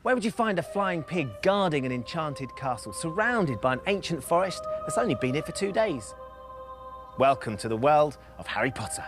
Where would you find a flying pig guarding an enchanted castle, surrounded by an ancient forest that's only been here for 2 days? Welcome to the world of Harry Potter.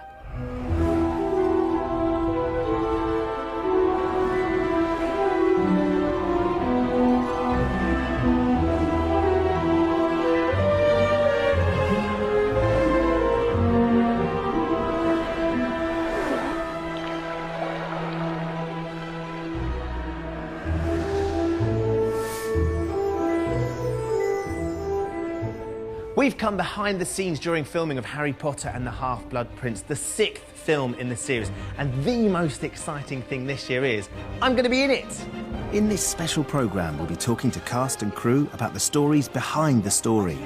We've come behind the scenes during filming of Harry Potter and the Half-Blood Prince, the 6th film in the series. And the most exciting thing this year is, I'm going to be in it. In this special programme, we'll be talking to cast and crew about the stories behind the story,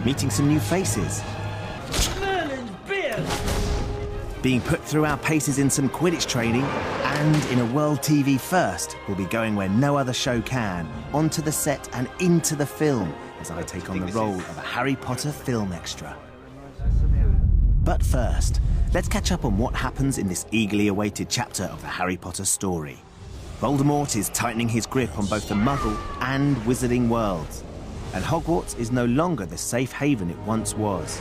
meeting some new faces, Merlin's beard! being put through our paces in some Quidditch training, and in a World TV first, we'll be going where no other show can, onto the set and into the film, as I take on the role of a Harry Potter film extra. But first, let's catch up on what happens in this eagerly awaited chapter of the Harry Potter story. Voldemort is tightening his grip on both the Muggle and Wizarding worlds, and Hogwarts is no longer the safe haven it once was.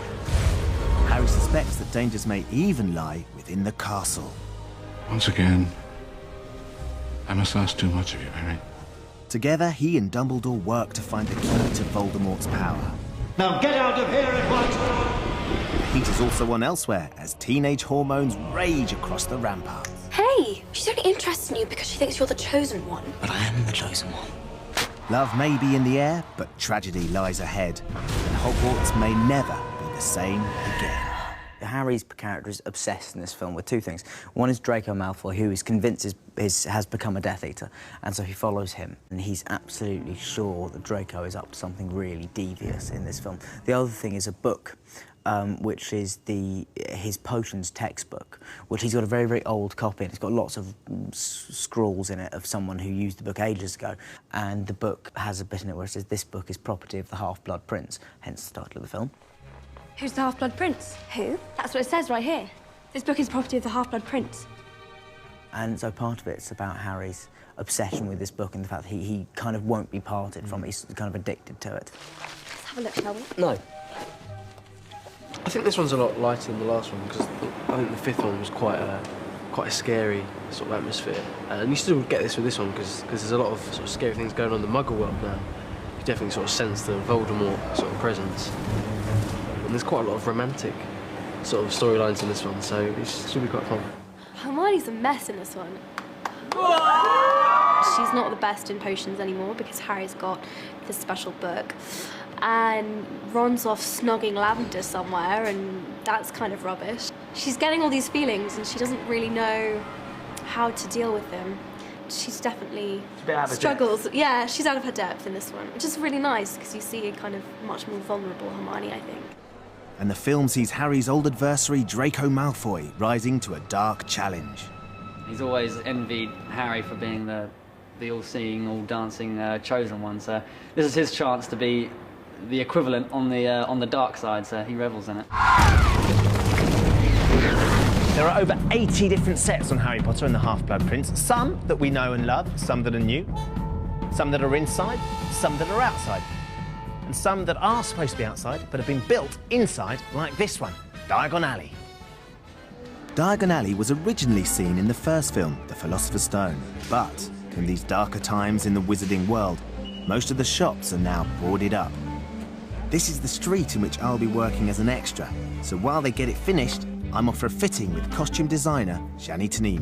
Harry suspects that dangers may even lie within the castle. Once again, I must ask too much of you, Harry. Together, he and Dumbledore work to find the key to Voldemort's power. Now get out of here at once! Peter's also on elsewhere as teenage hormones rage across the ramparts. Hey, she's only interested in you because she thinks you're the chosen one. But I am the chosen one. Love may be in the air, but tragedy lies ahead, and Hogwarts may never be the same again. Harry's character is obsessed in this film with two things. One is Draco Malfoy, who is convinced has become a Death Eater, and so he follows him. And he's absolutely sure that Draco is up to something really devious in this film. The other thing is a book, which is his potions textbook, which he's got a very, very old copy, and it's got lots of scrawls in it of someone who used the book ages ago. And the book has a bit in it where it says, "This book is property of the Half-Blood Prince," hence the title of the film. Who's the Half-Blood Prince? Who? That's what it says right here. This book is property of the Half-Blood Prince. And so part of it's about Harry's obsession with this book and the fact that he kind of won't be parted from it. He's kind of addicted to it. Let's have a look, shall we? No. I think this one's a lot lighter than the last one because I think the 5th one was quite a scary sort of atmosphere. And you still get this with this one because there's a lot of sort of scary things going on in the Muggle world now. You definitely sort of sense the Voldemort sort of presence. And there's quite a lot of romantic sort of storylines in this one, so it should be quite fun. Hermione's a mess in this one. She's not the best in potions anymore because Harry's got this special book. And Ron's off snogging Lavender somewhere, and that's kind of rubbish. She's getting all these feelings, and she doesn't really know how to deal with them. She's definitely struggles. Yeah, she's out of her depth in this one, which is really nice because you see a kind of much more vulnerable Hermione, I think. And the film sees Harry's old adversary, Draco Malfoy, rising to a dark challenge. He's always envied Harry for being the all-seeing, all-dancing chosen one, so this is his chance to be the equivalent on the dark side, so he revels in it. There are over 80 different sets on Harry Potter and the Half-Blood Prince, some that we know and love, some that are new, some that are inside, some that are outside, and some that are supposed to be outside but have been built inside, like this one, Diagon Alley. Diagon Alley was originally seen in the first film, The Philosopher's Stone, but in these darker times in the Wizarding world, most of the shops are now boarded up. This is the street in which I'll be working as an extra, so while they get it finished, I'm off for a fitting with costume designer Shani Tanim.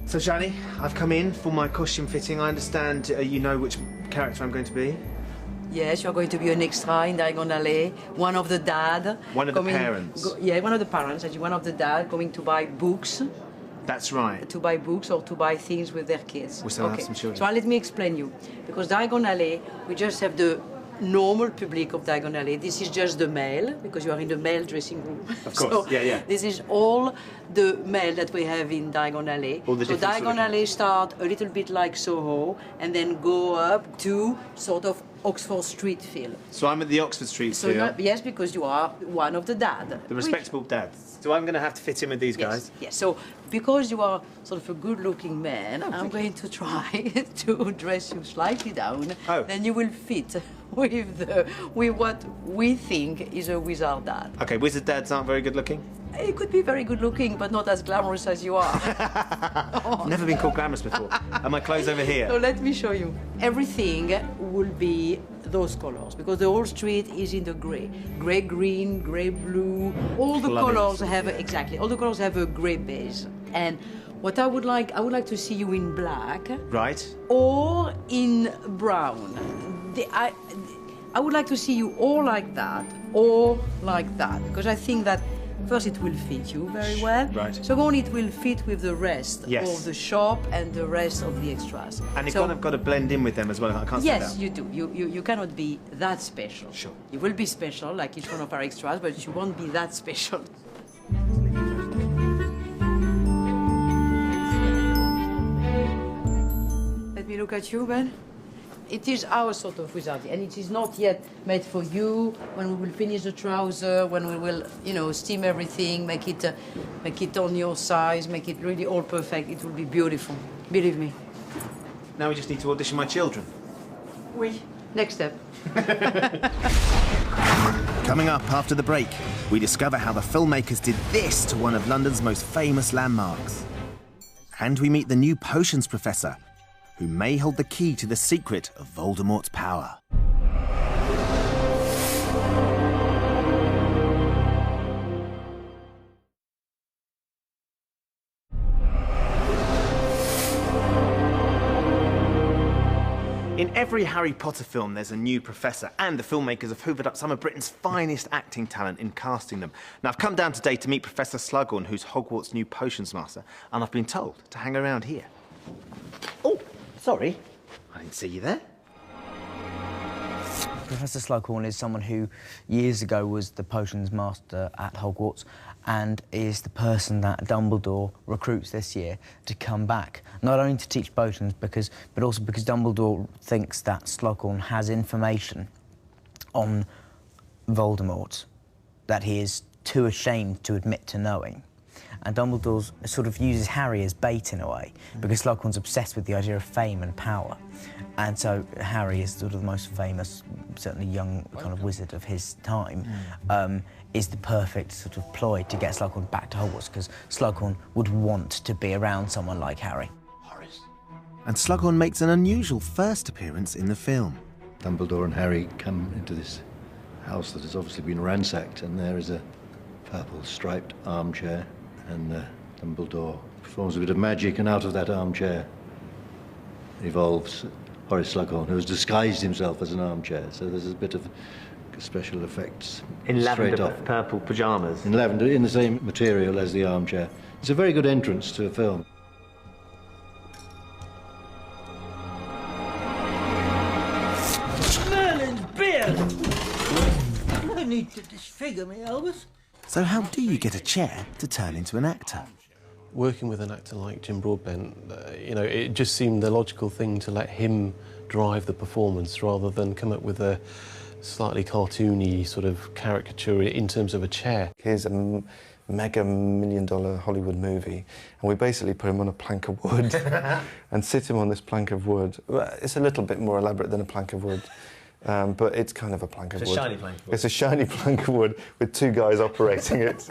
So, Shani, I've come in for my costume fitting. I understand you know which character I'm going to be. Yes, you're going to be an extra in Diagon Alley, one of the dad. One of the parents? One of the parents, and one of the dad going to buy books. That's right. To buy books or to buy things with their kids. We still have some children. So let me explain you. Because Diagon Alley, we just have the normal public of Diagon Alley. This is just the male, because you are in the male dressing room. Of course, yeah. This is all the male that we have in Diagon Alley. All the so different Diagon Alley start a little bit like Soho, and then go up to sort of Oxford Street feel. So I'm at the Oxford Street feel. Yes, because you are one of the dads. The respectable dads. So I'm going to have to fit in with these guys? Yes, so because you are sort of a good-looking man, I'm going to try to dress you slightly down. Oh. Then you will fit with what we think is a wizard dad. OK, wizard dads aren't very good-looking? He could be very good-looking, but not as glamorous as you are. I've never been called glamorous before. And my clothes over here. So let me show you. Everything will be those colors, because the whole street is in the grey. Grey green, grey blue. All the colors have a grey base. And what I would like to see you in black. Right. Or in brown. I would like to see you or like that, or like that, because I think that first, it will fit you very well. Right. Second, it will fit with the rest of the shop and the rest of the extras. And you've kind of got to blend in with them as well. I can't say that. Yes, you do. You cannot be that special. Sure. You will be special, like each one of our extras, but you won't be that special. Let me look at you, Ben. It is our sort of wizard, and it is not yet made for you. When we will finish the trouser, when we will, steam everything, make it on your size, make it really all perfect, it will be beautiful. Believe me. Now we just need to audition my children. Oui. Next step. Coming up after the break, we discover how the filmmakers did this to one of London's most famous landmarks. And we meet the new potions professor, who may hold the key to the secret of Voldemort's power. In every Harry Potter film, there's a new professor, and the filmmakers have hoovered up some of Britain's finest acting talent in casting them. Now, I've come down today to meet Professor Slughorn, who's Hogwarts' new potions master, and I've been told to hang around here. Oh, sorry. I didn't see you there. Professor Slughorn is someone who years ago was the potions master at Hogwarts and is the person that Dumbledore recruits this year to come back, not only to teach potions, but also because Dumbledore thinks that Slughorn has information on Voldemort that he is too ashamed to admit to knowing. And Dumbledore sort of uses Harry as bait in a way, because Slughorn's obsessed with the idea of fame and power. And so Harry is sort of the most famous, certainly young kind of wizard of his time, is the perfect sort of ploy to get Slughorn back to Hogwarts, because Slughorn would want to be around someone like Harry. And Slughorn makes an unusual first appearance in the film. Dumbledore and Harry come into this house that has obviously been ransacked, and there is a purple striped armchair, and Dumbledore performs a bit of magic, and out of that armchair evolves Horace Slughorn, who has disguised himself as an armchair. So there's a bit of special effects. In lavender off. purple pyjamas. In lavender, in the same material as the armchair. It's a very good entrance to a film. Merlin's beard! No need to disfigure me, Albus. So how do you get a chair to turn into an actor? Working with an actor like Jim Broadbent, it just seemed the logical thing to let him drive the performance rather than come up with a slightly cartoony sort of caricature in terms of a chair. Here's a mega $1 million Hollywood movie, and we basically put him on a plank of wood and sit him on this plank of wood. It's a little bit more elaborate than a plank of wood. But it's kind of a plank of wood. It's a shiny plank of wood. It's a shiny plank of wood with two guys operating it.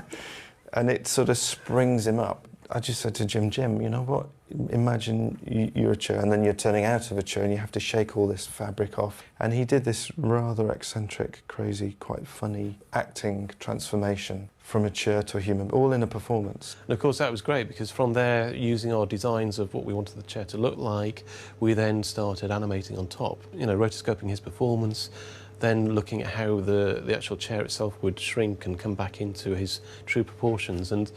And it sort of springs him up. I just said to Jim, you know what? Imagine you're a chair and then you're turning out of a chair and you have to shake all this fabric off. And he did this rather eccentric, crazy, quite funny acting transformation from a chair to a human, all in a performance. And of course that was great, because from there, using our designs of what we wanted the chair to look like, we then started animating on top, rotoscoping his performance, then looking at how the actual chair itself would shrink and come back into his true proportions. And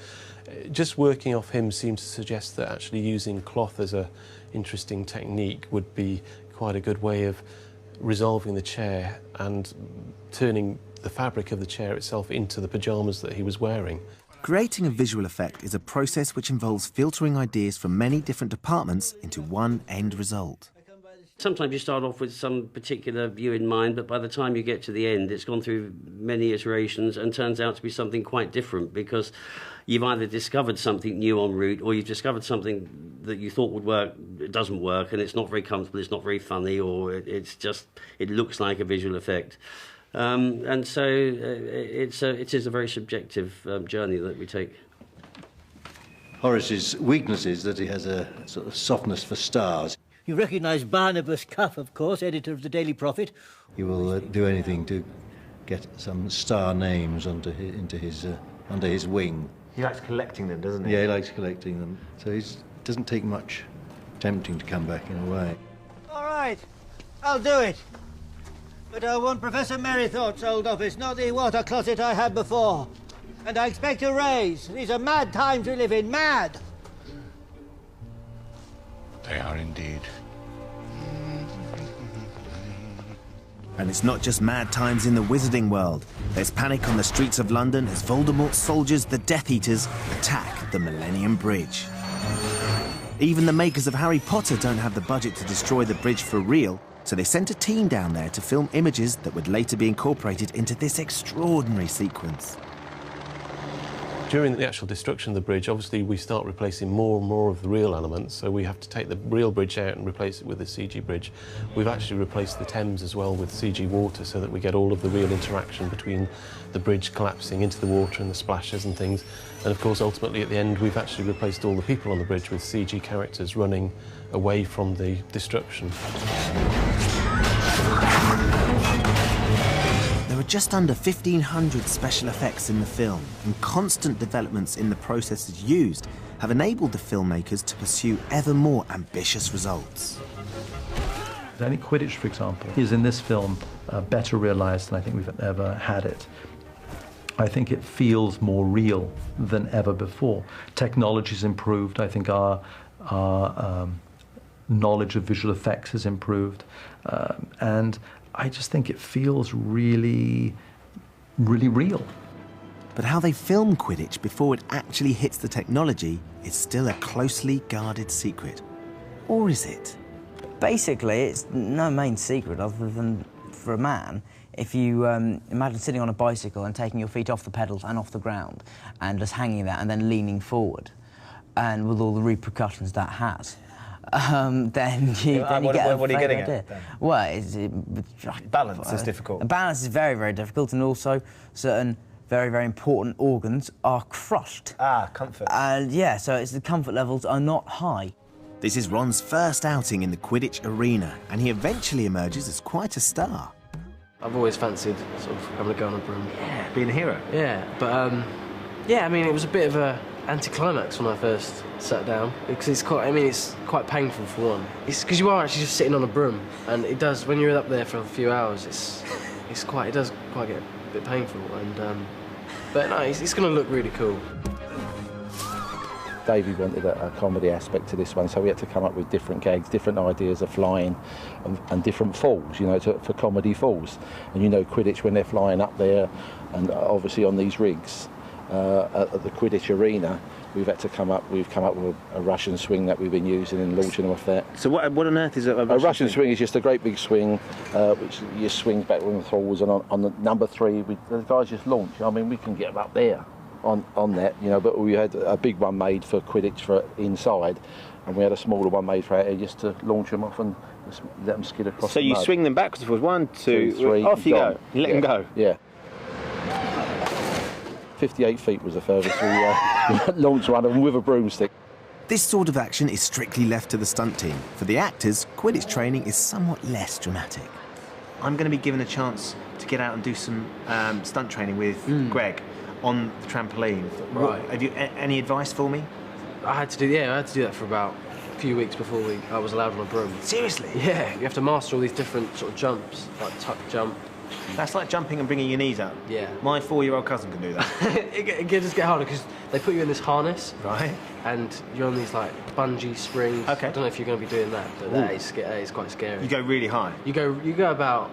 just working off him seemed to suggest that actually using cloth as an interesting technique would be quite a good way of resolving the chair and turning the fabric of the chair itself into the pyjamas that he was wearing. Creating a visual effect is a process which involves filtering ideas from many different departments into one end result. Sometimes you start off with some particular view in mind, but by the time you get to the end, it's gone through many iterations and turns out to be something quite different, because you've either discovered something new en route, or you've discovered something that you thought would work, it doesn't work, and it's not very comfortable, it's not very funny, or it looks like a visual effect. And so it is a very subjective journey that we take. Horace's weakness is that he has a sort of softness for stars. You recognise Barnabas Cuff, of course, editor of the Daily Prophet. He will do anything to get some star names under his wing. He likes collecting them, doesn't he? Yeah, he likes collecting them. So it doesn't take much tempting to come back in a way. All right, I'll do it. But I want Professor Merrythorpe's old office, not the water closet I had before. And I expect a raise. These are mad times we live in, mad. They are indeed. And it's not just mad times in the wizarding world. There's panic on the streets of London as Voldemort's soldiers, the Death Eaters, attack the Millennium Bridge. Even the makers of Harry Potter don't have the budget to destroy the bridge for real, so they sent a team down there to film images that would later be incorporated into this extraordinary sequence. During the actual destruction of the bridge, obviously we start replacing more and more of the real elements, so we have to take the real bridge out and replace it with the CG bridge. We've actually replaced the Thames as well with CG water, so that we get all of the real interaction between the bridge collapsing into the water and the splashes and things. And of course, ultimately at the end, we've actually replaced all the people on the bridge with CG characters running away from the destruction. There are just under 1,500 special effects in the film, and constant developments in the processes used have enabled the filmmakers to pursue ever more ambitious results. Danny Quidditch, for example, is in this film better realised than I think we've ever had it. I think it feels more real than ever before. Technology's improved. I think our knowledge of visual effects has improved, and I just think it feels really, really real. But how they film Quidditch before it actually hits the technology is still a closely guarded secret. Or is it? Basically, it's no main secret other than for a man. If you imagine sitting on a bicycle and taking your feet off the pedals and off the ground and just hanging there and then leaning forward, and with all the repercussions that has, then you get what are you getting at? Well, balance is difficult. Balance is very, very difficult, and also certain very, very important organs are crushed. Ah, comfort. And yeah, so the comfort levels are not high. This is Ron's first outing in the Quidditch arena, and he eventually emerges as quite a star. I've always fancied sort of having a go on a broom. Yeah, being a hero. Yeah, but yeah, I mean, it was a bit of a anticlimax when I first sat down, because it's quite painful for one. It's because you are actually just sitting on a broom, and it does, when you're up there for a few hours, it does quite get a bit painful, and but no, it's going to look really cool. Davey wanted a comedy aspect to this one, so we had to come up with different gags, different ideas of flying, and different falls, you know, for comedy falls. And you know, Quidditch, when they're flying up there, and obviously on these rigs at the Quidditch arena, we've come up with a Russian swing that we've been using and launching them off that. So what on earth is a Russian swing? Is just a great big swing, which you swing backwards and forwards, and on the number 3, the guys just launch. I mean, we can get them up there on that, you know, but we had a big one made for Quidditch for inside, and we had a smaller one made for out here just to launch them off and just let them skid across. So the you mud. swing them backwards and forwards, 1, 2, 3, off you go. You let them go. Yeah. 58 feet was the furthest we launched one of them with a broomstick. This sort of action is strictly left to the stunt team. For the actors, Quidditch training is somewhat less dramatic. I'm going to be given a chance to get out and do some stunt training with Greg on the trampoline. Right. Have you any advice for me? I had to do that for about a few weeks before I was allowed on a broom. Seriously? Yeah, you have to master all these different sort of jumps, like tuck jump, That's like jumping and bringing your knees up. Yeah. My 4-year-old cousin can do that. it just get harder because they put you in this harness, right? And you're on these like bungee springs. Okay. I don't know if you're going to be doing that, but that is quite scary. You go really high. You go about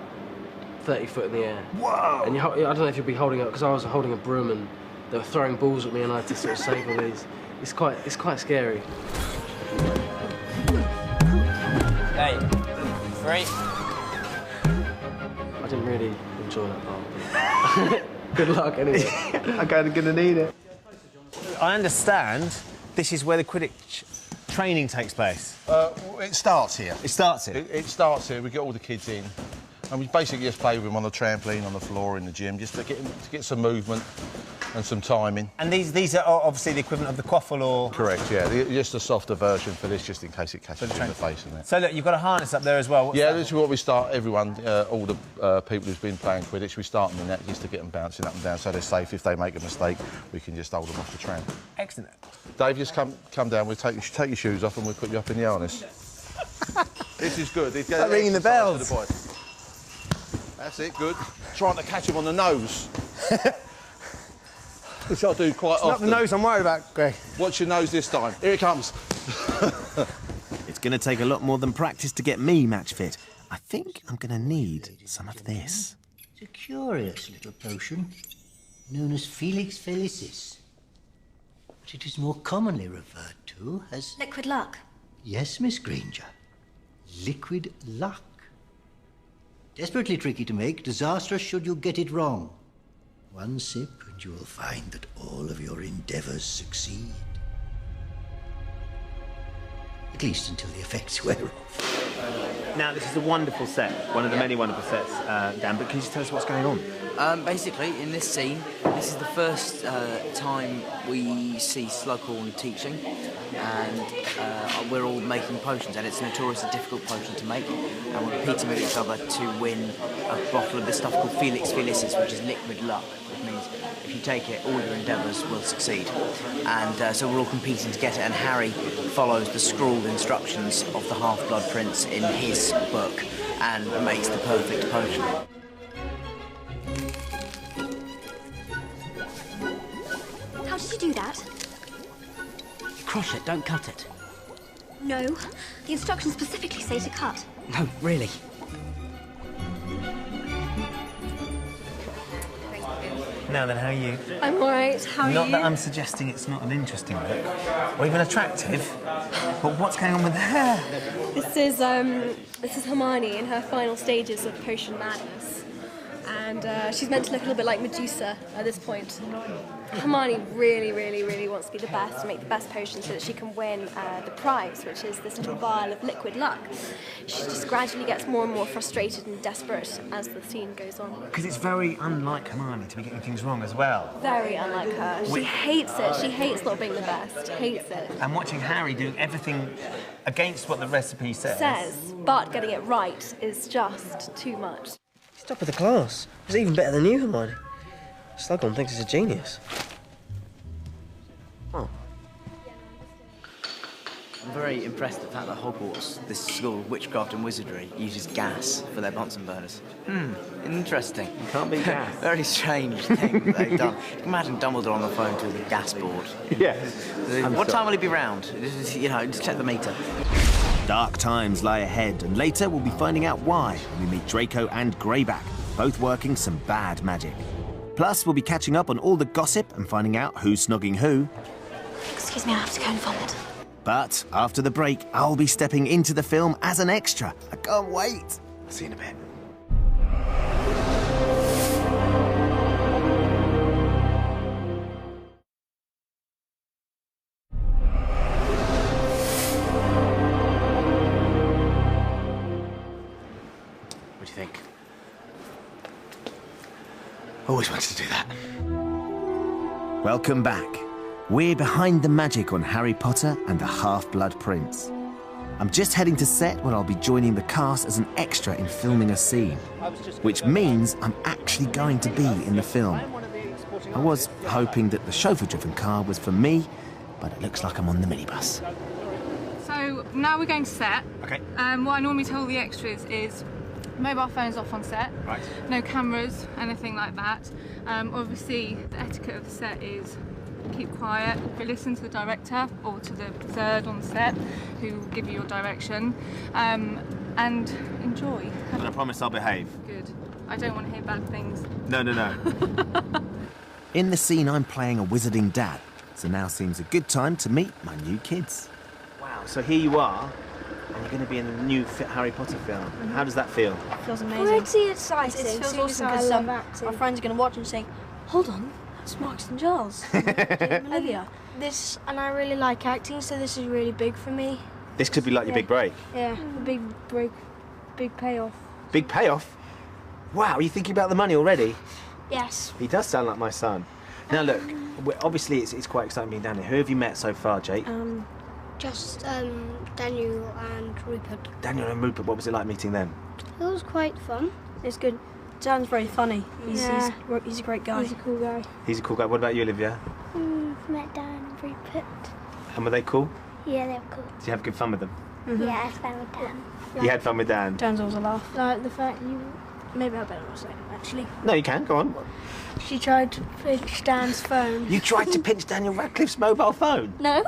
30 foot in the air. Whoa! And I don't know if you'll be holding it because I was holding a broom and they were throwing balls at me and I had to sort of save all these. It's quite scary. Hey, 3. I didn't really enjoy that part. Good luck anyway. I'm gonna need it. I understand this is where the Quidditch training takes place. It starts here. It starts here? It starts here. We get all the kids in. And we basically just play with them on the trampoline, on the floor, in the gym, just to get some movement and some timing. And these are obviously the equivalent of the quaffle or... Correct, yeah. Just a softer version for this, just in case it catches you in the face. And So look, you've got a harness up there as well. Yeah, this is what we start everyone, all the people who've been playing Quidditch, we start them in that just to get them bouncing up and down so they're safe. If they make a mistake, we can just hold them off the tram. Excellent. Dave, just come down, we'll take your shoes off and we'll put you up in the harness. This is good. Start ringing the bells. That's it, good. Trying to catch him on the nose. Which I do quite often. Not the nose I'm worried about, Greg. Watch your nose this time. Here it comes. It's going to take a lot more than practice to get me match fit. I think I'm going to need some of this. It's a curious little potion known as Felix Felicis. But it is more commonly referred to as... Liquid luck. Yes, Miss Granger. Liquid luck. Desperately tricky to make, disastrous should you get it wrong. One sip and you will find that all of your endeavours succeed. At least until the effects wear off. Now, this is a wonderful set, one of the many wonderful sets, Dan, but can you just tell us what's going on? Basically, in this scene, this is the first time we see Slughorn teaching, and we're all making potions, and it's a notoriously difficult potion to make, and we're competing with each other to win a bottle of this stuff called Felix Felicis, which is liquid luck, which means if you take it, all your endeavours will succeed. And so we're all competing to get it, and Harry follows the scrawled instructions of the Half-Blood Prince in his book and makes the perfect potion. How did you do that? Crush it, don't cut it. No. The instructions specifically say to cut. No, really. Now then, how are you? I'm all right. How are you? Not that I'm suggesting it's not an interesting book, or even attractive, but what's going on with the hair? This is Hermione in her final stages of potion madness, and she's meant to look a little bit like Medusa at this point. Hermione really, really, really wants to be the best and make the best potion so that she can win the prize, which is this little vial of liquid luck. She just gradually gets more and more frustrated and desperate as the scene goes on. Because it's very unlike Hermione to be getting things wrong as well. Very unlike her. She hates it. She hates not being the best. Hates it. And watching Harry doing everything against what the recipe says. But getting it right is just too much. He's top of the class. He's even better than you, Hermione. Slughorn thinks he's a genius. Oh. I'm very impressed at the fact that Hogwarts, this school of witchcraft and wizardry, uses gas for their Bunsen burners. Interesting. You can't beat gas. Very strange thing that they've done. You can imagine Dumbledore on the phone to the gas board. Yeah. What time will he be round? You know, just check the meter. Dark times lie ahead, and later we'll be finding out why when we meet Draco and Greyback, both working some bad magic. Plus, we'll be catching up on all the gossip and finding out who's snogging who. Excuse me, I have to go and vomit. But after the break, I'll be stepping into the film as an extra. I can't wait. I'll see you in a bit. What do you think? Always wanted to do that. Welcome back. We're behind the magic on Harry Potter and the Half-Blood Prince. I'm just heading to set where I'll be joining the cast as an extra in filming a scene, which means I'm actually going to be in the film. I was hoping that the chauffeur-driven car was for me, but it looks like I'm on the minibus. So now we're going to set. Okay. What I normally tell the extras is mobile phones off on set. Right. No cameras, anything like that. Obviously, the etiquette of the set is keep quiet, listen to the director or to the third on set who will give you your direction, and enjoy. And I promise I'll behave. Good. I don't want to hear bad things. No. In the scene, I'm playing a wizarding dad, so now seems a good time to meet my new kids. Wow, so here you are, and you're going to be in the new Harry Potter film. How does that feel? It feels amazing. Pretty exciting. It feels awesome because our friends are going to watch and saying, hold on, that's Marcus and Giles. Olivia. And I really like acting, so this is really big for me. This could be like your big break. Yeah, a big break, big payoff. Big payoff? Wow, are you thinking about the money already? Yes. He does sound like my son. Now look, obviously it's quite exciting being down here. Who have you met so far, Jake? Just Daniel and Rupert. Daniel and Rupert, what was it like meeting them? It was quite fun. It's good. Dan's very funny. He's a great guy. He's a cool guy. He's a cool guy. What about you, Olivia? Met Dan and Rupert. And were they cool? Yeah, they were cool. Did you have good fun with them? Yeah, I had fun with Dan. You had fun with Dan? Dan's always a laugh. Like the fact you... Maybe I better not say it, actually. No, you can. Go on. She tried to pinch Dan's phone. You tried to pinch Daniel Radcliffe's mobile phone? No.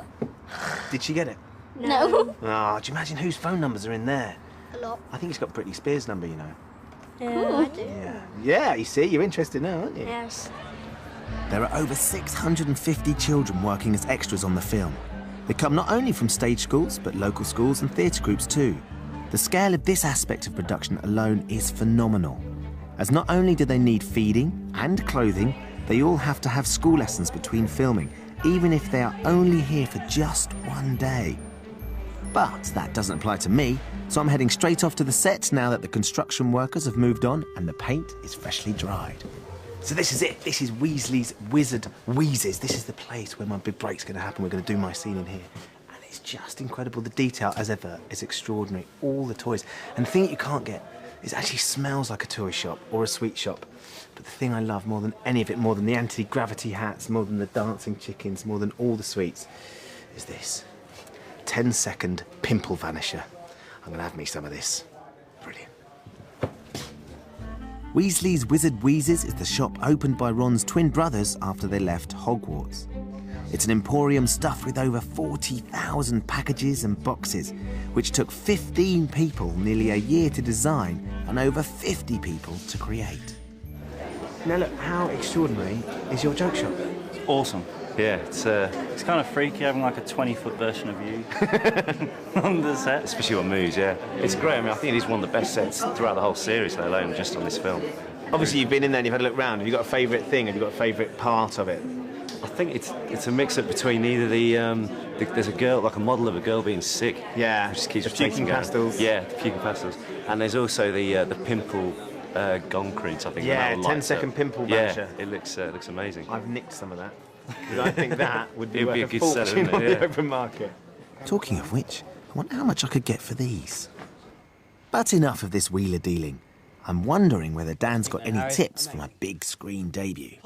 Did she get it? No. Ah, do you imagine whose phone numbers are in there? A lot. I think he's got Britney Spears' number, you know. Yeah, cool. I do. Yeah, you see, you're interested now, aren't you? Yes. There are over 650 children working as extras on the film. They come not only from stage schools, but local schools and theatre groups too. The scale of this aspect of production alone is phenomenal, as not only do they need feeding and clothing, they all have to have school lessons between filming, even if they are only here for just one day. But that doesn't apply to me, so I'm heading straight off to the set now that the construction workers have moved on and the paint is freshly dried. So this is it. This is Weasley's Wizard Wheezes. This is the place where my big break's going to happen. We're going to do my scene in here. And it's just incredible. The detail, as ever, is extraordinary. All the toys. And the thing that you can't get is it actually smells like a toy shop or a sweet shop. But the thing I love more than any of it, more than the anti-gravity hats, more than the dancing chickens, more than all the sweets, is this. 10-second pimple vanisher. I'm going to have me some of this. Brilliant. Weasley's Wizard Wheezes is the shop opened by Ron's twin brothers after they left Hogwarts. It's an emporium stuffed with over 40,000 packages and boxes, which took 15 people nearly a year to design and over 50 people to create. Now look, how extraordinary is your joke shop? It's awesome. Yeah, it's kind of freaky having like a 20-foot version of you on the set. Especially on moves, yeah. It's great. I mean, I think it is one of the best sets throughout the whole series, let alone just on this film. Obviously, you've been in there and you've had a look round. Have you got a favourite thing? Have you got a favourite part of it? I think it's a mix-up between either there's a girl, like a model of a girl being sick. Yeah, which just keeps the puking pastels. Yeah, the puking pastels. And there's also the pimple concrete, I think. Yeah, 10-second pimple vanisher. Yeah, it looks amazing. I've nicked some of that. Because I think that would be worth a a good fortune seller, on yeah. the open market. Talking of which, I wonder how much I could get for these. But enough of this wheeler dealing. I'm wondering whether Dan's got any tips for my big screen debut.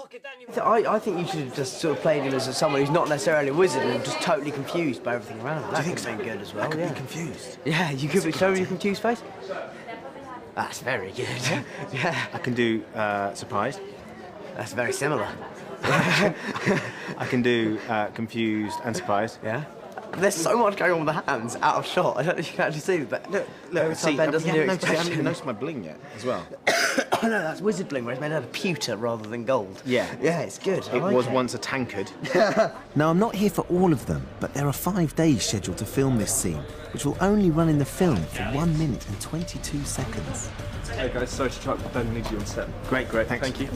I think you should have just sort of played him as someone who's not necessarily a wizard and just totally confused by everything around him. That could have been good as well. I could be confused. Yeah, you could show your confused face. That's very good. Yeah. I can do surprised. That's very similar. I can do confused and surprised. Yeah. There's so much going on with the hands out of shot. I don't know if you can actually see it, but look, Ben doesn't do I haven't expression. even noticed my bling yet, as well. Oh no, that's wizard bling, where it's made out of pewter rather than gold. Yeah. Yeah, it's good. It was once a tankard. Now, I'm not here for all of them, but there are 5 days scheduled to film this scene, which will only run in the film for 1 minute and 22 seconds. Hey guys, sorry to interrupt, Ben needs you on set. Great, thanks. Thank you.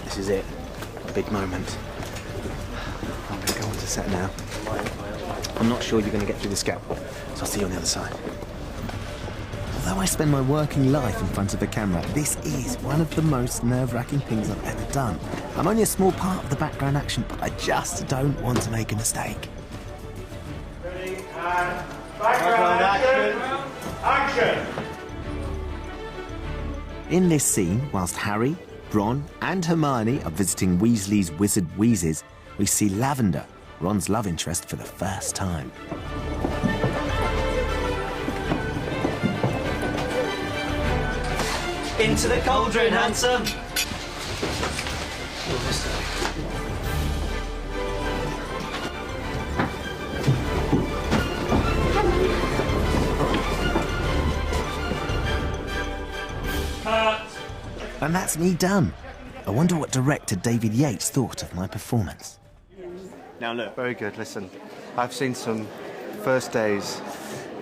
This is it. A big moment. I'm going to go on to set now. I'm not sure you're going to get through this gap, so I'll see you on the other side. Although I spend my working life in front of a camera, this is one of the most nerve-wracking things I've ever done. I'm only a small part of the background action, but I just don't want to make a mistake. Ready, and background action! In this scene, whilst Harry, Ron and Hermione are visiting Weasley's Wizard Wheezes, we see Lavender, Ron's love interest, for the first time. Into the cauldron, handsome. And that's me done. I wonder what director David Yates thought of my performance. Now look. Very good. Listen, I've seen some first days,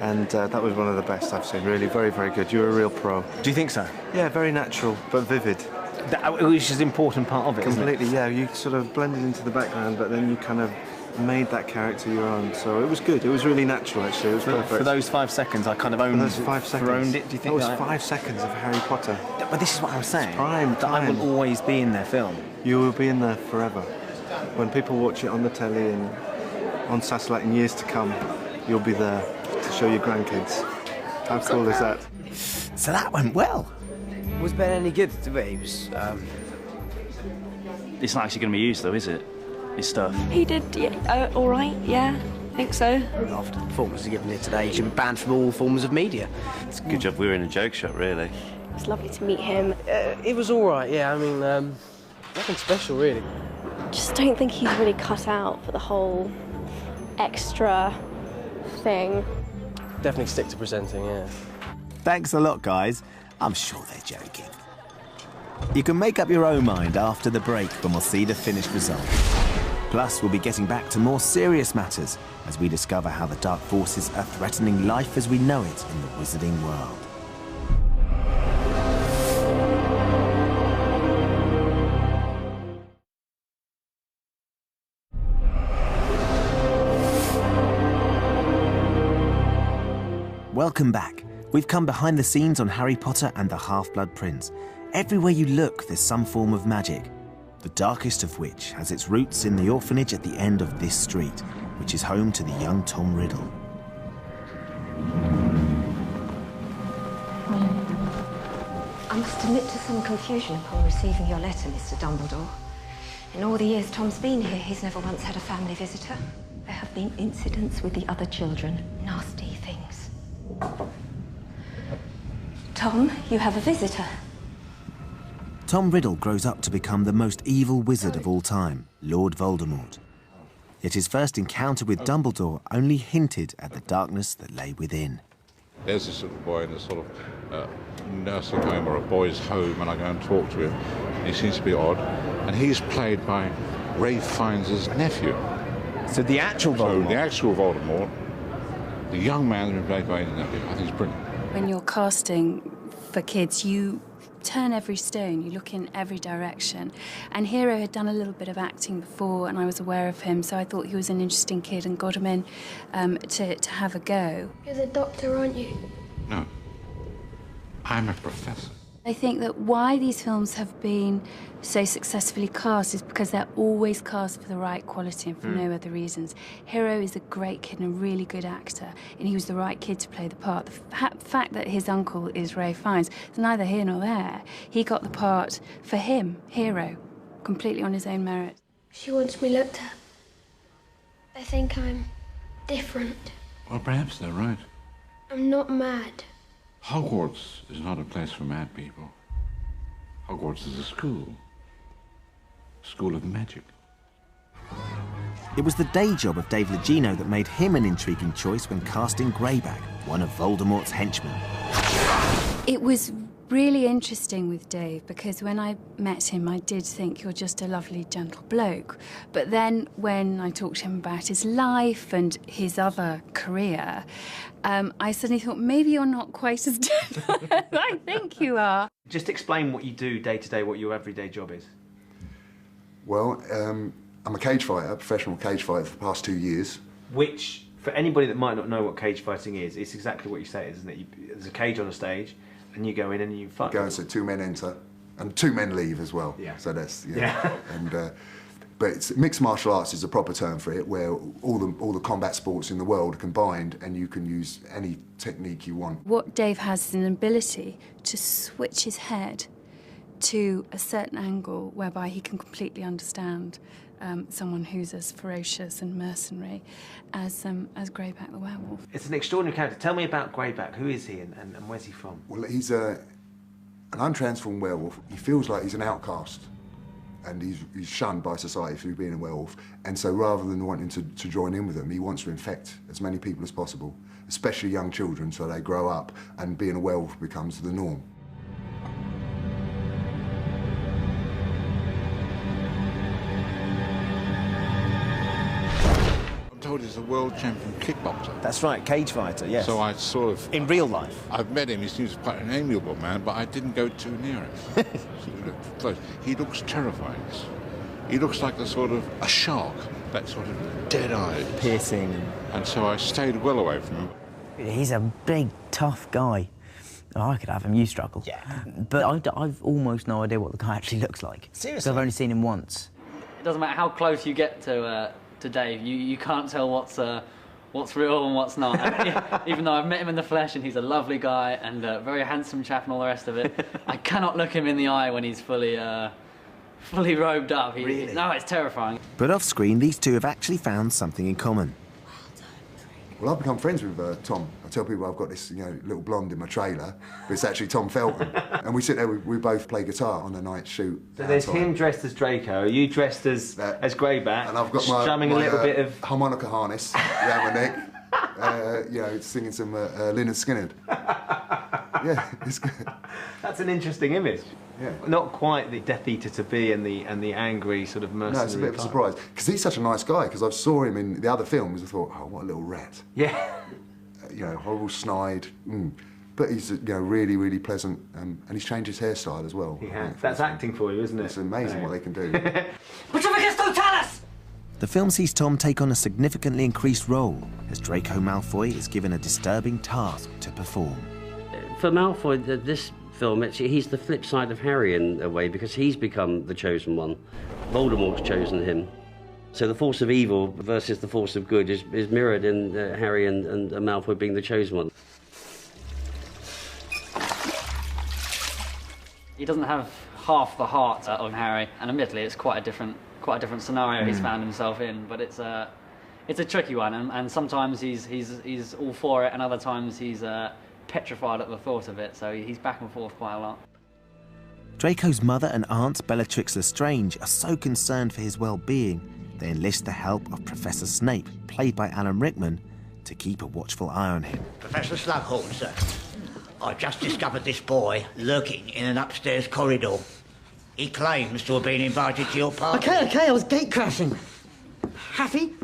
and that was one of the best I've seen. Really, very, very good. You're a real pro. Do you think so? Yeah, very natural, but vivid. Which is an important part of it, Completely, isn't it? yeah. You sort of blended into the background, but then you kind of made that character your own. So it was good. It was really natural, actually. It was perfect. For those 5 seconds, I kind of owned, For those 5 seconds. owned it. Do you think that was 5 seconds of Harry Potter? But this is what I was saying. Prime that I will always be in their film. You will be in there forever. When people watch it on the telly and on satellite in years to come, you'll be there to show your grandkids. How cool is that? So that went well. Was Ben any good to be? It's not actually going to be used, though, is it? His stuff. He did, yeah, all right, yeah, I think so. After the performance given here today, he should be banned from all forms of media. It's a good job we were in a joke shop, really. It's lovely to meet him. It was all right, yeah. I mean, nothing special, really. Just don't think he's really cut out for the whole extra thing. Definitely stick to presenting, yeah. Thanks a lot, guys. I'm sure they're joking. You can make up your own mind after the break when we'll see the finished result. Plus, we'll be getting back to more serious matters as we discover how the dark forces are threatening life as we know it in the wizarding world. Welcome back. We've come behind the scenes on Harry Potter and the Half-Blood Prince. Everywhere you look, there's some form of magic, the darkest of which has its roots in the orphanage at the end of this street, which is home to the young Tom Riddle. I must admit to some confusion upon receiving your letter, Mr. Dumbledore. In all the years Tom's been here, he's never once had a family visitor. There have been incidents with the other children, nasty things. Tom, you have a visitor. Tom Riddle grows up to become the most evil wizard of all time, Lord Voldemort. Yet his first encounter with Dumbledore only hinted at the darkness that lay within. There's this little boy in a sort of nursing home or a boys' home, and I go and talk to him. He seems to be odd, and he's played by Ralph Fiennes' nephew. So the actual Voldemort? So the actual Voldemort, the young man's been played by his nephew. I think it's brilliant. When you're casting for kids, you turn every stone, you look in every direction. And Hero had done a little bit of acting before, and I was aware of him, so I thought he was an interesting kid and got him in to have a go. You're the doctor, aren't you? No. I'm a professor. I think that why these films have been so successfully cast is because they're always cast for the right quality and for no other reasons. Hero is a great kid and a really good actor, and he was the right kid to play the part. The fact that his uncle is Ralph Fiennes is neither here nor there. He got the part for him, Hero, completely on his own merit. She wants me looked at. They think I'm different. Well, perhaps they're right. I'm not mad. Hogwarts is not a place for mad people. Hogwarts is a school. School of magic. It was the day job of Dave Legino that made him an intriguing choice when casting Greyback, one of Voldemort's henchmen. It was really interesting with Dave because when I met him, I did think you're just a lovely, gentle bloke. But then when I talked to him about his life and his other career, I suddenly thought, maybe you're not quite as gentle as I think you are. Just explain what you do day to day, what your everyday job is. Well, I'm a cage fighter, professional cage fighter for the past 2 years. Which, for anybody that might not know what cage fighting is, it's exactly what you say, isn't it? There's a cage on a stage, and you go in and you fight. Go and so 2 men enter, and 2 men leave as well. Yeah. So that's yeah. And but it's, mixed martial arts is a proper term for it, where all the combat sports in the world are combined, and you can use any technique you want. What Dave has is an ability to switch his head to a certain angle whereby he can completely understand someone who's as ferocious and mercenary as Greyback the werewolf. It's an extraordinary character. Tell me about Greyback. Who is he and where's he from? Well, An untransformed werewolf, he feels like he's an outcast, and he's shunned by society through being a werewolf. And so rather than wanting to join in with them, he wants to infect as many people as possible, especially young children, so they grow up and being a werewolf becomes the norm. He's a world champion kickboxer. That's right, cage fighter, yes. So I sort of... In real life? I've met him. He seems quite an amiable man, but I didn't go too near him. Close. He looks terrifying. He looks like a shark, that sort of dead-eyed. Piercing. And so I stayed well away from him. He's a big, tough guy. Oh, I could have him, you struggle. Yeah. But I've almost no idea what the guy actually looks like. Seriously? I've only seen him once. It doesn't matter how close you get to Dave, you can't tell what's real and what's not. Even though I've met him in the flesh and he's a lovely guy and a very handsome chap and all the rest of it, I cannot look him in the eye when he's fully robed up. Really? No, it's terrifying. But off screen, these two have actually found something in common. Well, I've become friends with Tom. I tell people I've got this, little blonde in my trailer, but it's actually Tom Felton. And we sit there, we both play guitar on a night shoot. So there's him dressed as Draco, you dressed as Greyback, and I've got strumming my a little bit of harmonica harness around my neck, singing some Lynyrd Skynyrd. Yeah, it's good. That's an interesting image. Yeah. Not quite the Death Eater to be and the angry sort of mercenary. No, it's a bit of a surprise because he's such a nice guy. Because I saw him in the other films, I thought, oh, what a little rat. Yeah. Horrible snide. But he's really, really pleasant, and he's changed his hairstyle as well. He has. That's acting for you, isn't it? It's amazing what they can do. The film sees Tom take on a significantly increased role as Draco Malfoy is given a disturbing task to perform. For Malfoy, this film, he's the flip side of Harry in a way, because he's become the chosen one. Voldemort's chosen him. So the force of evil versus the force of good is mirrored in Harry and Malfoy being the chosen one. He doesn't have half the heart of Harry, and admittedly, it's quite a different scenario he's found himself in. But it's a tricky one, and sometimes he's all for it, and other times he's petrified at the thought of it. So he's back and forth quite a lot. Draco's mother and aunt, Bellatrix Lestrange, are so concerned for his well-being, they enlist the help of Professor Snape, played by Alan Rickman, to keep a watchful eye on him. Professor Slughorn, sir. I just discovered this boy lurking in an upstairs corridor. He claims to have been invited to your party. Okay, I was gate crashing. Happy?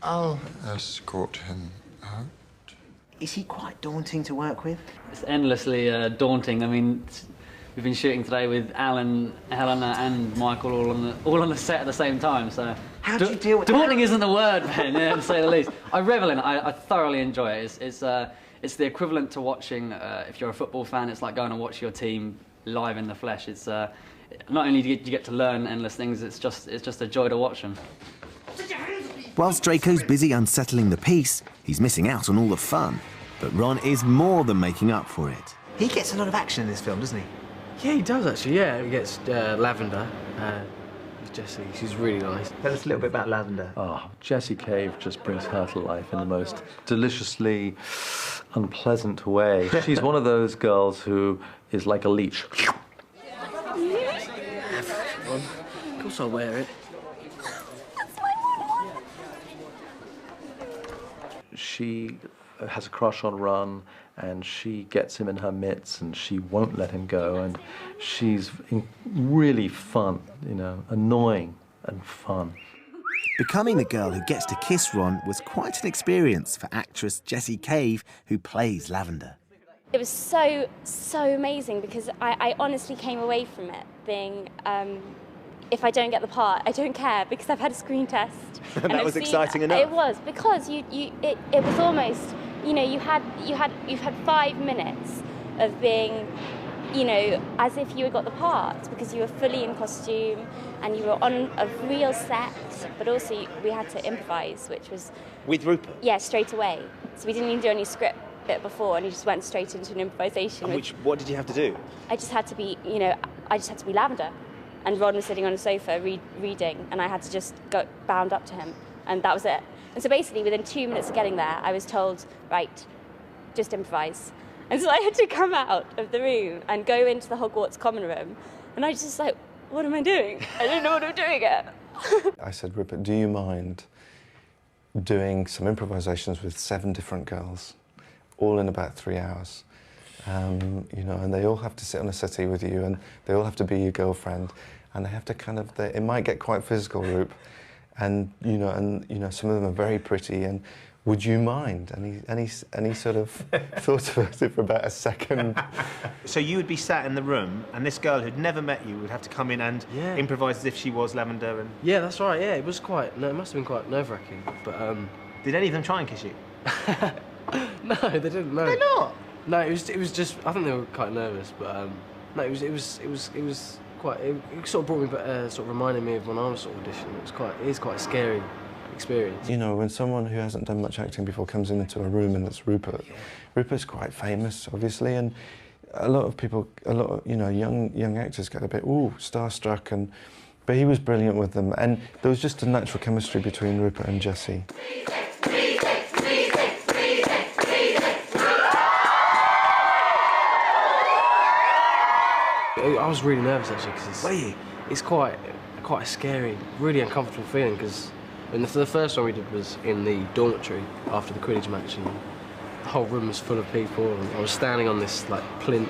I'll escort him out. Is he quite daunting to work with? It's endlessly daunting. I mean, we've been shooting today with Alan, Helena, and Michael all on the set at the same time. So how do you deal with daunting? Isn't the word, Ben, to say the least. I revel in it. I thoroughly enjoy it. It's the equivalent to watching. If you're a football fan, it's like going to watch your team live in the flesh. It's not only do you get to learn endless things. It's just a joy to watch them. Whilst Draco's busy unsettling the peace, he's missing out on all the fun. But Ron is more than making up for it. He gets a lot of action in this film, doesn't he? Yeah, he does actually. Yeah, he gets Lavender. Jessie, she's really nice. Tell us a little bit about Lavender. Oh, Jessie Cave just brings her to life in the most deliciously unpleasant way. She's one of those girls who is like a leech. Of course I'll wear it. She has a crush on Ron, and she gets him in her mitts, and she won't let him go, and she's really fun, annoying and fun. Becoming the girl who gets to kiss Ron was quite an experience for actress Jessie Cave, who plays Lavender. It was so amazing, because I honestly came away from it being, if I don't get the part, I don't care, because I've had a screen test. And that was exciting enough. It was, because it was almost, you've had 5 minutes of being, as if you had got the part, because you were fully in costume and you were on a real set, but also we had to improvise, which was... With Rupert? Yeah, straight away. So we didn't even do any script bit before, and you just went straight into an improvisation. And what did you have to do? I just had to be, Lavender. And Ron was sitting on a sofa reading, and I had to just go bound up to him, and that was it. And so basically, within 2 minutes of getting there, I was told, right, just improvise. And so I had to come out of the room and go into the Hogwarts common room, and I was just like, what am I doing? I don't know what I'm doing yet. I said, Rupert, do you mind doing some improvisations with 7 different girls, all in about 3 hours? You know, and they all have to sit on a settee with you, and they all have to be your girlfriend, and they have to kind of, it might get quite physical, Rup, and you know, some of them are very pretty, and would you mind? And he sort of thought about it for about a second. So you would be sat in the room, and this girl who'd never met you would have to come in and improvise as if she was Lavender. And yeah, that's right. Yeah, it was quite. No, it must have been quite nerve-wracking. But did any of them try and kiss you? No, they didn't. No, they're not. No, it was just. I think they were quite nervous, but no, it was quite. It sort of brought me back, sort of reminded me of when I was sort of auditioning. It is quite a scary experience. You know, when someone who hasn't done much acting before comes into a room and it's Rupert, Rupert's quite famous, obviously, and a lot of people, you know, young actors get a bit starstruck, but he was brilliant with them, and there was just a natural chemistry between Rupert and Jessie. I was really nervous actually because it's quite a scary, really uncomfortable feeling because. And the first one we did was in the dormitory after the Quidditch match, and the whole room was full of people, and I was standing on this like plinth,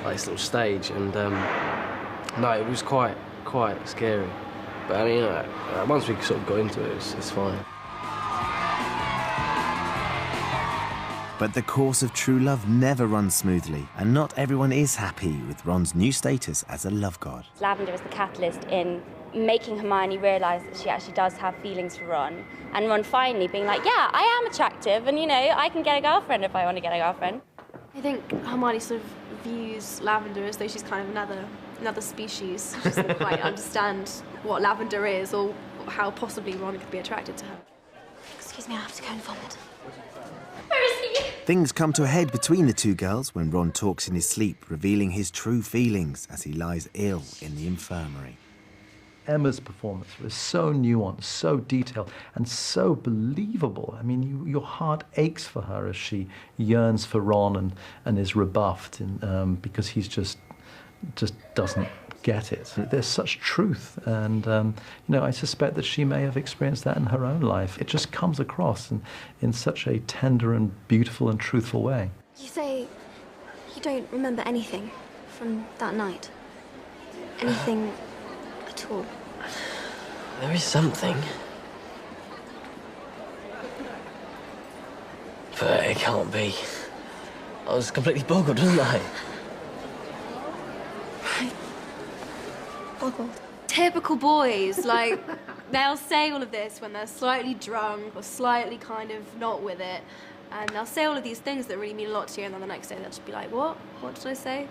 like this little stage, and no, it was quite scary. But I mean, once we sort of got into it, it's fine. But the course of true love never runs smoothly, and not everyone is happy with Ron's new status as a love god. Lavender is the catalyst in making Hermione realise that she actually does have feelings for Ron, and Ron finally being like, yeah, I am attractive, and you know, I can get a girlfriend if I want to get a girlfriend. I think Hermione sort of views Lavender as though she's kind of another species. She doesn't quite understand what Lavender is or how possibly Ron could be attracted to her. Excuse me, I have to go and vomit. Where is he? Things come to a head between the two girls when Ron talks in his sleep, revealing his true feelings as he lies ill in the infirmary. Emma's performance was so nuanced, so detailed, and so believable. I mean, your heart aches for her as she yearns for Ron and is rebuffed because he's just doesn't get it. There's such truth, and you know, I suspect that she may have experienced that in her own life. It just comes across in such a tender and beautiful and truthful way. You say you don't remember anything from that night? Anything at all? There is something. But it can't be. I was completely boggled, wasn't I? Boggled. Typical boys, like, they'll say all of this when they're slightly drunk or slightly kind of not with it. And they'll say all of these things that really mean a lot to you, and then the next day they'll just be like, what? What did I say?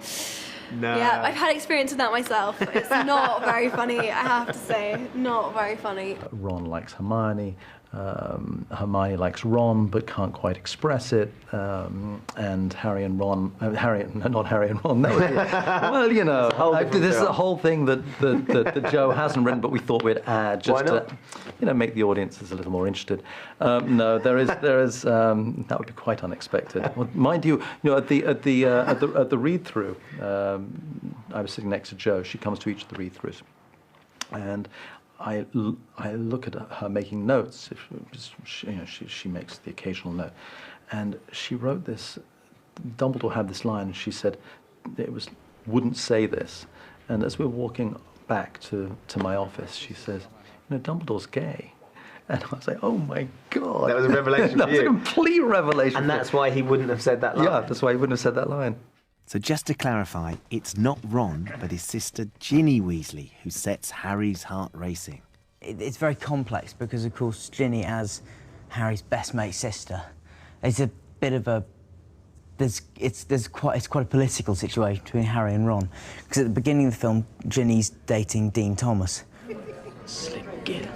No. Yeah, I've had experience with that myself. It's not very funny, I have to say. Not very funny. Ron likes Hermione. Hermione likes Ron but can't quite express it, and Harry and Ron, not Harry and Ron, that was it. Well, you know, this is a whole thing that Joe hasn't written, but we thought we'd add just to, you know, make the audiences a little more interested. No, there is that would be quite unexpected. Well, mind you, at the read-through, I was sitting next to Jo. She comes to each of the read-throughs, and I look at her making notes. She makes the occasional note, and she wrote this. Dumbledore had this line, and she said wouldn't say this. And as we're walking back to my office, she says, you know, Dumbledore's gay. And I was like, oh my God. That was a revelation That for was you. a complete revelation. And that's why he wouldn't have said that line. Yeah, that's why he wouldn't have said that line. So just to clarify, it's not Ron, but his sister Ginny Weasley who sets Harry's heart racing. It's very complex because, of course, Ginny, as Harry's best mate's sister, it's a bit of a... It's quite a political situation between Harry and Ron. Because at the beginning of the film, Ginny's dating Dean Thomas. Slick kid.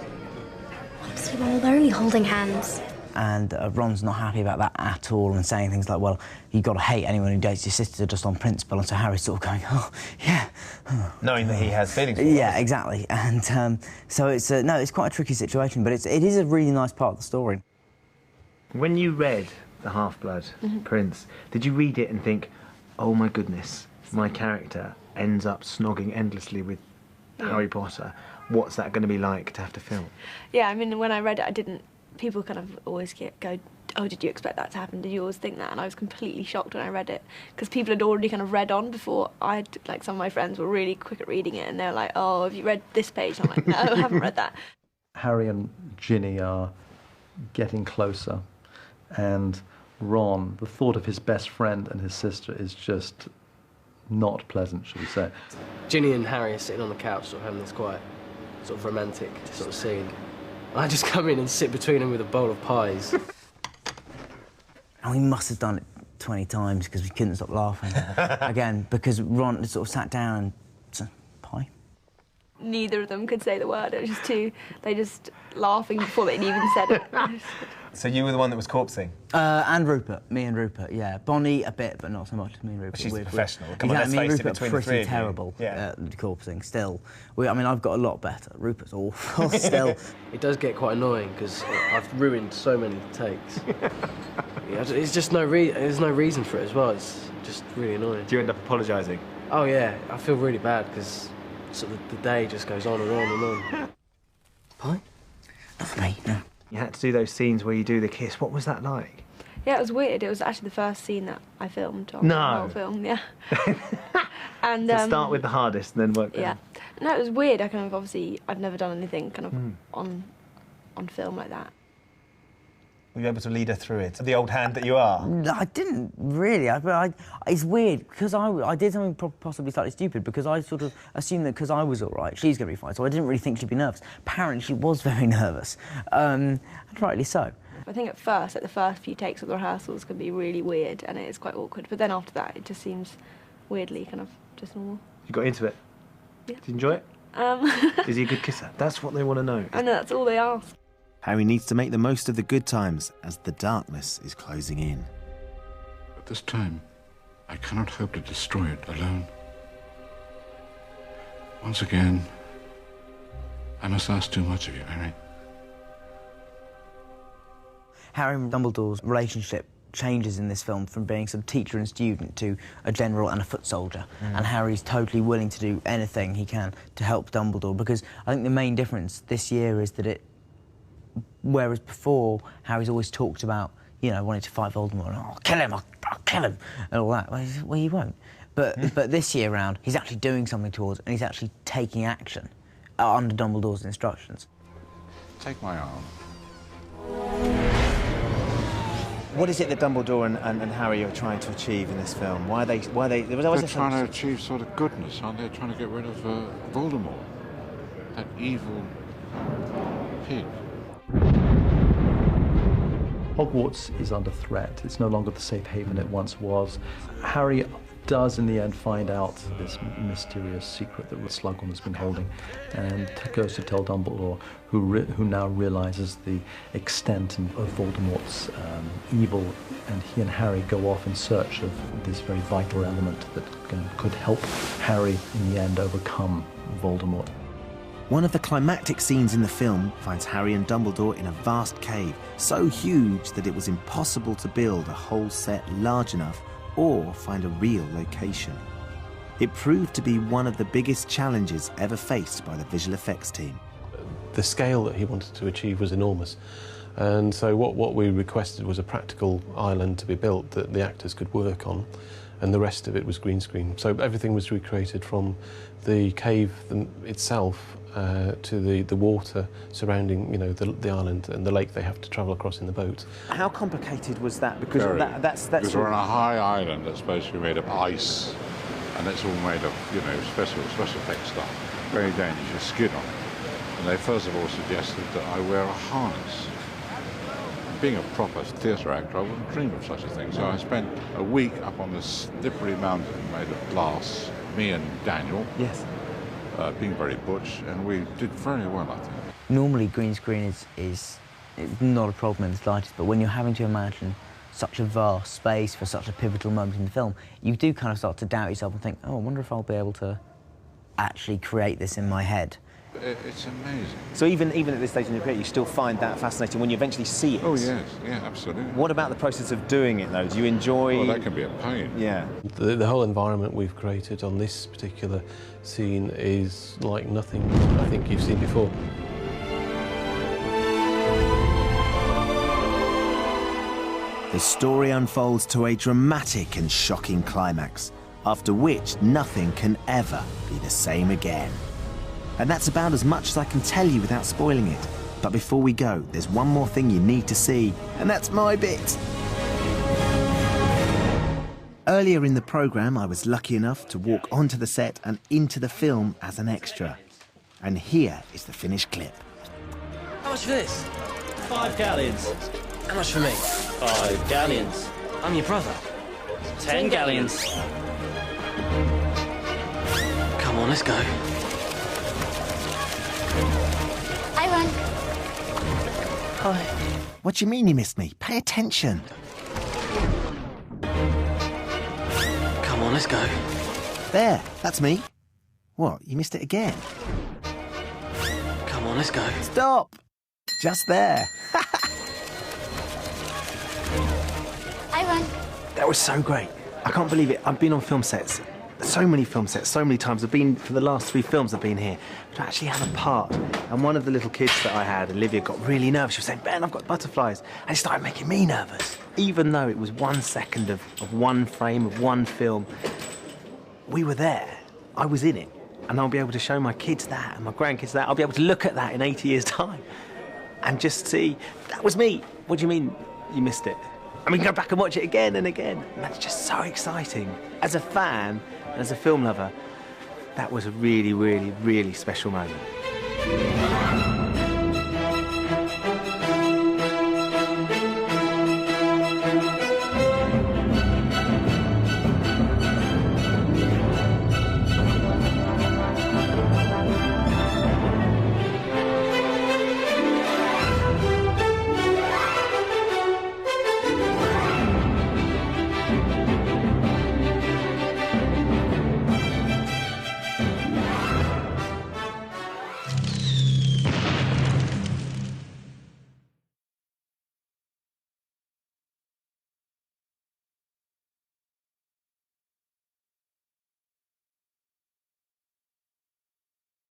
Honestly, well, they're only holding hands. And Ron's not happy about that at all and saying things like, well, you've got to hate anyone who dates your sister just on principle. And so Harry's sort of going, oh, yeah. Knowing that he has feelings for her. Yeah, exactly. And so it's, no, it's quite a tricky situation, but it is a really nice part of the story. When you read the Half-Blood Prince, did you read it and think, oh my goodness, my character ends up snogging endlessly with Harry Potter? What's that going to be like to have to film? Yeah, I mean, when I read it, I didn't... People kind of always go, oh, did you expect that to happen? Did you always think that? And I was completely shocked when I read it, because people had already kind of read on before. Like, some of my friends were really quick at reading it, and they were like, oh, have you read this page? And I'm like, no, I haven't read that. Harry and Ginny are getting closer, and Ron, the thought of his best friend and his sister is just not pleasant, shall we say. Ginny and Harry are sitting on the couch, sort of having this quite sort of romantic sort of scene. I just come in and sit between them with a bowl of pies. And we must have done it 20 times because we couldn't stop laughing. Again, because Ron sort of sat down and said, pie? Neither of them could say the word. It was just they just laughing before they'd even said it. So you were the one that was corpsing? And Rupert, me and Rupert, yeah. Bonnie a bit, but not so much. Me and Rupert. She's professional. Come on, let's me and face it, Rupert between are the three pretty of you. terrible Yeah. at corpsing still. I mean, I've got a lot better. Rupert's awful still. It does get quite annoying because I've ruined so many takes. Yeah, it's just there's no reason for it as well. It's just really annoying. Do you end up apologising? Oh yeah, I feel really bad because sort of the day just goes on and on and on. Pie? Not for me, no. You had to do those scenes where you do the kiss. What was that like? Yeah, it was weird. It was actually the first scene that I filmed on the whole film, yeah. And to start with the hardest and then work down. Yeah. No, it was weird. I kind of obviously I'd never done anything kind of on film like that. Were you able to lead her through it? The old hand that you are? No, I didn't really. It's weird because I did something possibly slightly stupid because I sort of assumed that because I was all right, she's going to be fine. So I didn't really think she'd be nervous. Apparently, she was very nervous, and rightly so. I think at first, like the first few takes of the rehearsals can be really weird and it is quite awkward. But then after that, it just seems weirdly kind of just normal. You got into it? Yeah. Did you enjoy it? Is he a good kisser? That's what they want to know. I know, that's all they ask. Harry needs to make the most of the good times as the darkness is closing in. At this time, I cannot hope to destroy it alone. Once again, I must ask too much of you, Harry. Harry and Dumbledore's relationship changes in this film from being some teacher and student to a general and a foot soldier. And Harry's totally willing to do anything he can to help Dumbledore, because I think the main difference this year is that whereas before, Harry's always talked about, you know, wanting to fight Voldemort, I'll kill him, I'll kill him, and all that. Well, you won't. But this year round, he's actually doing something towards, and he's actually taking action under Dumbledore's instructions. Take my arm. What is it that Dumbledore and Harry are trying to achieve in this film? Why are they? They're trying to achieve sort of goodness, aren't they? Trying to get rid of Voldemort, that evil pig. Hogwarts is under threat. It's no longer the safe haven it once was. Harry does in the end find out this mysterious secret that Slughorn has been holding, and goes to tell Dumbledore, who now realizes the extent of Voldemort's evil, and he and Harry go off in search of this very vital element that could help Harry in the end overcome Voldemort. One of the climactic scenes in the film finds Harry and Dumbledore in a vast cave, so huge that it was impossible to build a whole set large enough or find a real location. It proved to be one of the biggest challenges ever faced by the visual effects team. The scale that he wanted to achieve was enormous, and so what we requested was a practical island to be built that the actors could work on, and the rest of it was green screen. So everything was recreated from the cave itself to the water surrounding, you know, the island and the lake they have to travel across in the boat. How complicated was that? Because that's because we're on a high island that's supposed to be made of ice, and it's all made of, you know, special effects stuff. Very dangerous, you skid on it. And they first of all suggested that I wear a harness. Being a proper theatre actor, I wouldn't dream of such a thing. So I spent a week up on this slippery mountain made of glass, me and Daniel. Yes. Being very butch, and we did very well, I think. Normally, green screen is not a problem in the slightest, but when you're having to imagine such a vast space for such a pivotal moment in the film, you do kind of start to doubt yourself and think, oh, I wonder if I'll be able to actually create this in my head. It's amazing. So even at this stage in your career, you still find that fascinating when you eventually see it? Oh, yes. Yeah, absolutely. What about the process of doing it, though? Do you enjoy... Well, that can be a pain. Yeah. The whole environment we've created on this particular scene is like nothing I think you've seen before. The story unfolds to a dramatic and shocking climax, after which nothing can ever be the same again. And that's about as much as I can tell you without spoiling it. But before we go, there's one more thing you need to see, and that's my bit. Earlier in the programme, I was lucky enough to walk onto the set and into the film as an extra. And here is the finished clip. How much for this? 5 galleons. How much for me? 5 galleons. I'm your brother. 10 galleons. Come on, let's go. I run. Hi. What do you mean you missed me? Pay attention. Come on, let's go. There, that's me. What, you missed it again? Come on, let's go. Stop! Just there. I run. That was so great. I can't believe it. I've been on film sets, so many film sets, so many times. I've been, for the last 3 films I've been here, to actually have a part. And one of the little kids that I had, Olivia, got really nervous. She was saying, Ben, I've got butterflies. And it started making me nervous. Even though it was 1 second of one frame, of one film, we were there. I was in it. And I'll be able to show my kids that and my grandkids that. I'll be able to look at that in 80 years' time and just see, that was me. What do you mean you missed it? And we can go back and watch it again and again. And that's just so exciting. As a fan, as a film lover, that was a really, really, really special moment.